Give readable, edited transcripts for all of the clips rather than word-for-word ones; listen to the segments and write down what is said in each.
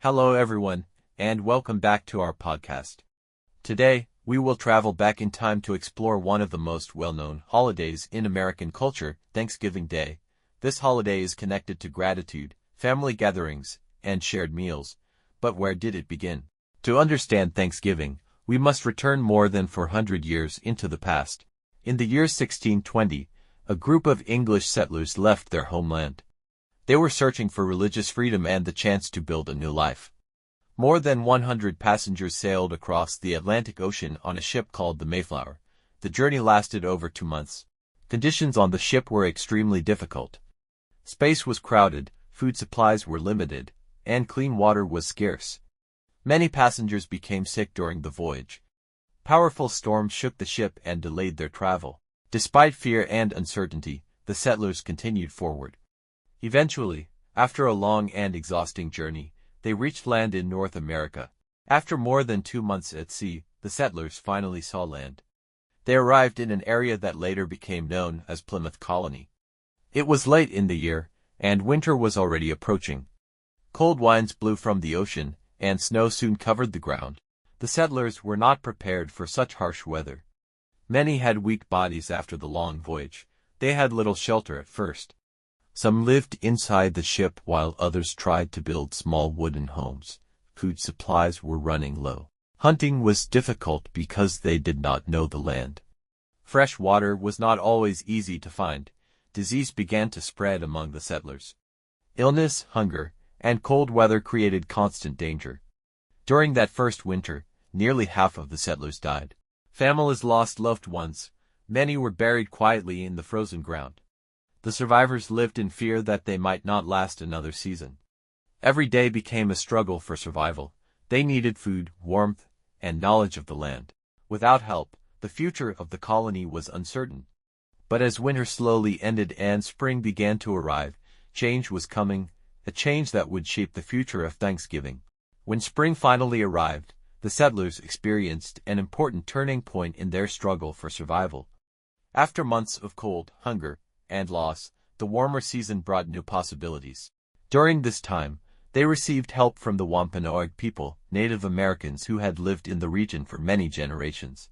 Hello everyone, and welcome back to our podcast. Today, we will travel back in time to explore one of the most well-known holidays in American culture, Thanksgiving Day. This holiday is connected to gratitude, family gatherings, and shared meals. But where did it begin? To understand Thanksgiving, we must return more than 400 years into the past. In the year 1620, a group of English settlers left their homeland. They were searching for religious freedom and the chance to build a new life. More than 100 passengers sailed across the Atlantic Ocean on a ship called the Mayflower. The journey lasted over 2 months. Conditions on the ship were extremely difficult. Space was crowded, food supplies were limited, and clean water was scarce. Many passengers became sick during the voyage. Powerful storms shook the ship and delayed their travel. Despite fear and uncertainty, the settlers continued forward. Eventually, after a long and exhausting journey, they reached land in North America. After more than 2 months at sea, the settlers finally saw land. They arrived in an area that later became known as Plymouth Colony. It was late in the year, and winter was already approaching. Cold winds blew from the ocean, and snow soon covered the ground. The settlers were not prepared for such harsh weather. Many had weak bodies after the long voyage. They had little shelter at first. Some lived inside the ship while others tried to build small wooden homes. Food supplies were running low. Hunting was difficult because they did not know the land. Fresh water was not always easy to find. Disease began to spread among the settlers. Illness, hunger, and cold weather created constant danger. During that first winter, nearly half of the settlers died. Families lost loved ones. Many were buried quietly in the frozen ground. The survivors lived in fear that they might not last another season. Every day became a struggle for survival. They needed food, warmth, and knowledge of the land. Without help, the future of the colony was uncertain. But as winter slowly ended and spring began to arrive, change was coming, a change that would shape the future of Thanksgiving. When spring finally arrived, the settlers experienced an important turning point in their struggle for survival. After months of cold, hunger, and loss, the warmer season brought new possibilities. During this time, they received help from the Wampanoag people, Native Americans who had lived in the region for many generations.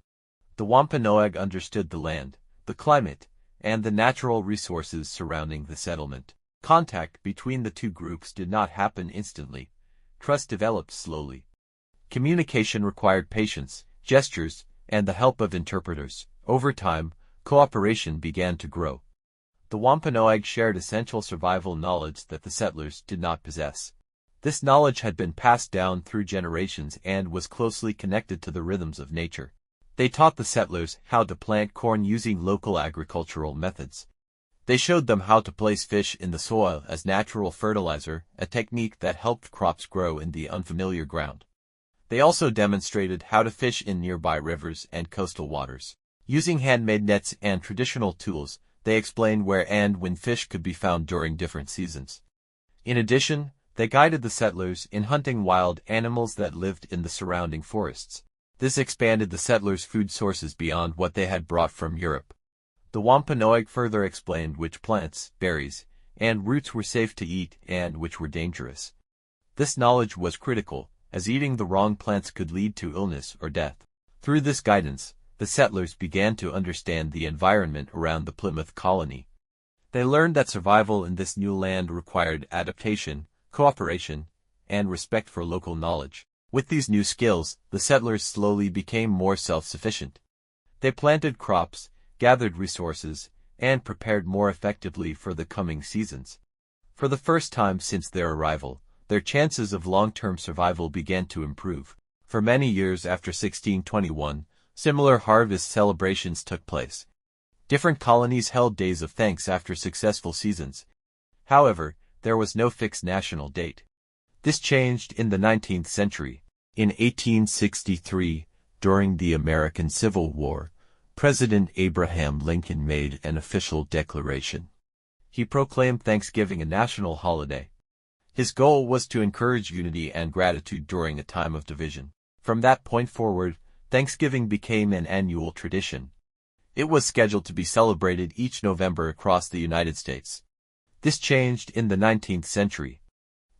The Wampanoag understood the land, the climate, and the natural resources surrounding the settlement. Contact between the two groups did not happen instantly. Trust developed slowly. Communication required patience, gestures, and the help of interpreters. Over time, cooperation began to grow. The Wampanoag shared essential survival knowledge that the settlers did not possess. This knowledge had been passed down through generations and was closely connected to the rhythms of nature. They taught the settlers how to plant corn using local agricultural methods. They showed them how to place fish in the soil as natural fertilizer, a technique that helped crops grow in the unfamiliar ground. They also demonstrated how to fish in nearby rivers and coastal waters. Using handmade nets and traditional tools, they explained where and when fish could be found during different seasons. In addition, they guided the settlers in hunting wild animals that lived in the surrounding forests. This expanded the settlers' food sources beyond what they had brought from Europe. The Wampanoag further explained which plants, berries, and roots were safe to eat and which were dangerous. This knowledge was critical, as eating the wrong plants could lead to illness or death. Through this guidance, the settlers began to understand the environment around the Plymouth colony. They learned that survival in this new land required adaptation, cooperation, and respect for local knowledge. With these new skills, the settlers slowly became more self-sufficient. They planted crops, gathered resources, and prepared more effectively for the coming seasons. For the first time since their arrival, their chances of long-term survival began to improve. For many years after 1621, similar harvest celebrations took place. Different colonies held days of thanks after successful seasons. However, there was no fixed national date. This changed in the 19th century. In 1863, during the American Civil War, President Abraham Lincoln made an official declaration. He proclaimed Thanksgiving a national holiday. His goal was to encourage unity and gratitude during a time of division. From that point forward, Thanksgiving became an annual tradition. It was scheduled to be celebrated each November across the United States. This changed in the 19th century.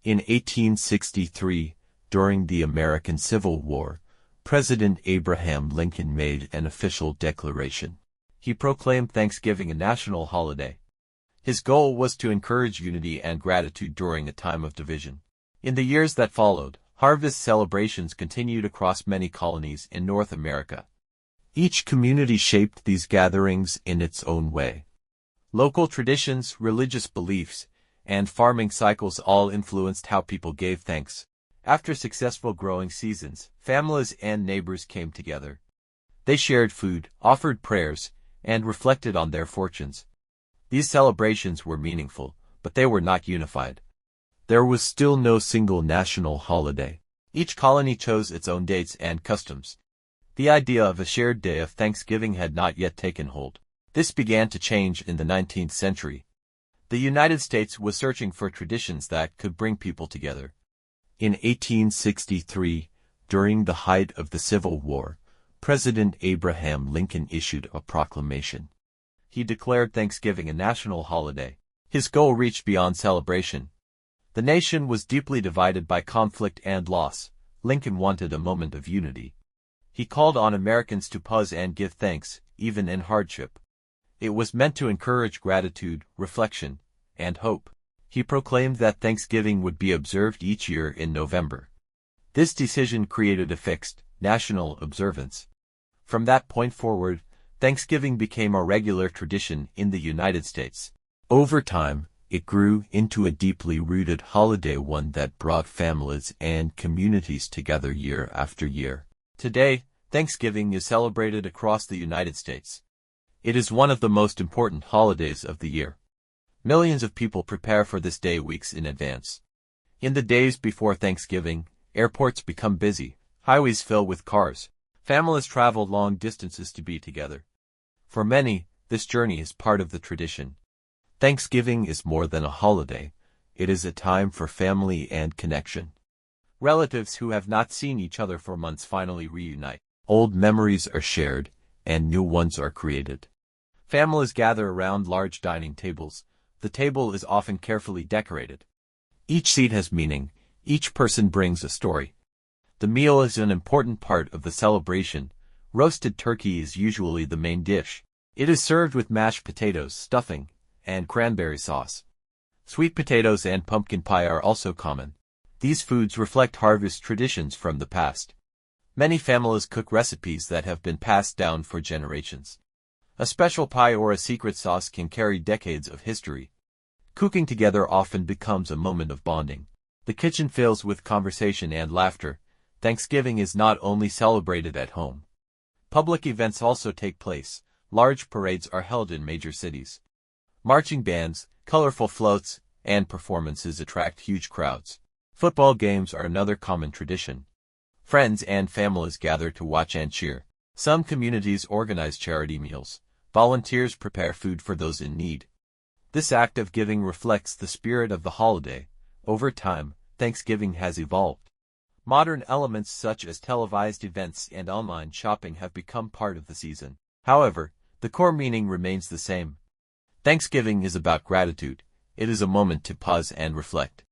In 1863, During the American Civil War, President Abraham Lincoln made an official declaration. He proclaimed Thanksgiving a national holiday. His goal was to encourage unity and gratitude during a time of division. In the years that followed, harvest celebrations continued across many colonies in North America. Each community shaped these gatherings in its own way. Local traditions, religious beliefs, and farming cycles all influenced how people gave thanks. After successful growing seasons, families and neighbors came together. They shared food, offered prayers, and reflected on their fortunes. These celebrations were meaningful, but they were not unified. There was still no single national holiday. Each colony chose its own dates and customs. The idea of a shared day of Thanksgiving had not yet taken hold. This began to change in the 19th century. The United States was searching for traditions that could bring people together. In 1863, during the height of the Civil War, President Abraham Lincoln issued a proclamation. He declared Thanksgiving a national holiday. His goal reached beyond celebration. The nation was deeply divided by conflict and loss. Lincoln wanted a moment of unity. He called on Americans to pause and give thanks, even in hardship. It was meant to encourage gratitude, reflection, and hope. He proclaimed that Thanksgiving would be observed each year in November. This decision created a fixed, national observance. From that point forward, Thanksgiving became a regular tradition in the United States. Over time, it grew into a deeply rooted holiday, one that brought families and communities together year after year. Today, Thanksgiving is celebrated across the United States. It is one of the most important holidays of the year. Millions of people prepare for this day weeks in advance. In the days before Thanksgiving, airports become busy, highways fill with cars. Families travel long distances to be together. For many, this journey is part of the tradition. Thanksgiving is more than a holiday. It is a time for family and connection. Relatives who have not seen each other for months finally reunite. Old memories are shared, and new ones are created. Families gather around large dining tables. The table is often carefully decorated. Each seat has meaning. Each person brings a story. The meal is an important part of the celebration. Roasted turkey is usually the main dish. It is served with mashed potatoes, stuffing, and cranberry sauce. Sweet potatoes and pumpkin pie are also common. These foods reflect harvest traditions from the past. Many families cook recipes that have been passed down for generations. A special pie or a secret sauce can carry decades of history. Cooking together often becomes a moment of bonding. The kitchen fills with conversation and laughter. Thanksgiving is not only celebrated at home. Public events also take place. Large parades are held in major cities. Marching bands, colorful floats, and performances attract huge crowds. Football games are another common tradition. Friends and families gather to watch and cheer. Some communities organize charity meals. Volunteers prepare food for those in need. This act of giving reflects the spirit of the holiday. Over time, Thanksgiving has evolved. Modern elements such as televised events and online shopping have become part of the season. However, the core meaning remains the same. Thanksgiving is about gratitude. It is a moment to pause and reflect.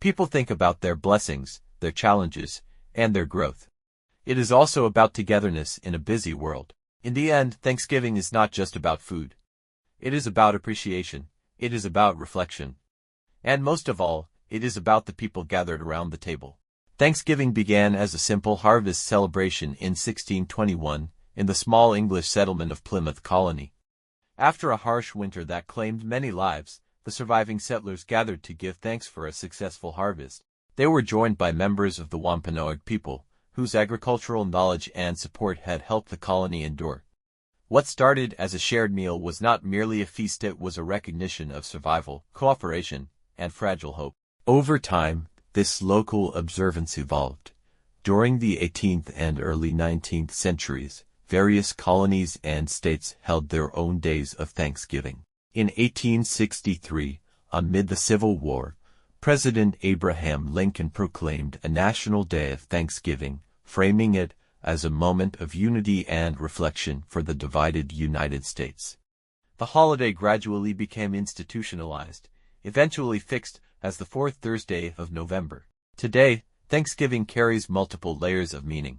People think about their blessings, their challenges, and their growth. It is also about togetherness in a busy world. In the end, Thanksgiving is not just about food. It is about appreciation. It is about reflection. And most of all, it is about the people gathered around the table. Thanksgiving began as a simple harvest celebration in 1621 in the small English settlement of Plymouth Colony. After a harsh winter that claimed many lives, the surviving settlers gathered to give thanks for a successful harvest. They were joined by members of the Wampanoag people, whose agricultural knowledge and support had helped the colony endure. What started as a shared meal was not merely a feast, it was a recognition of survival, cooperation, and fragile hope. Over time, this local observance evolved. During the 18th and early 19th centuries, various colonies and states held their own days of Thanksgiving. In 1863, amid the Civil War, President Abraham Lincoln proclaimed a national day of Thanksgiving, framing it as a moment of unity and reflection for the divided United States. The holiday gradually became institutionalized, eventually fixed as the fourth Thursday of November. Today, Thanksgiving carries multiple layers of meaning.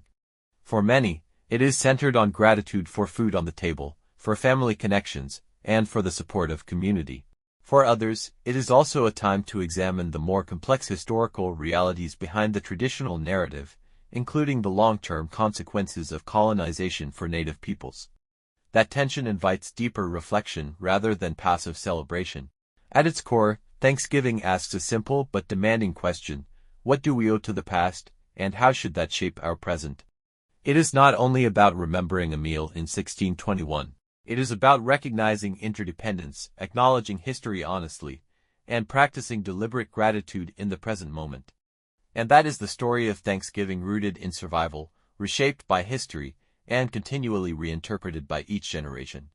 For many, it is centered on gratitude for food on the table, for family connections, and for the support of community. For others, it is also a time to examine the more complex historical realities behind the traditional narrative, including the long-term consequences of colonization for native peoples. That tension invites deeper reflection rather than passive celebration. At its core, Thanksgiving asks a simple but demanding question: what do we owe to the past, and how should that shape our present? It is not only about remembering a meal in 1621. It is about recognizing interdependence, acknowledging history honestly, and practicing deliberate gratitude in the present moment. And that is the story of Thanksgiving, rooted in survival, reshaped by history, and continually reinterpreted by each generation.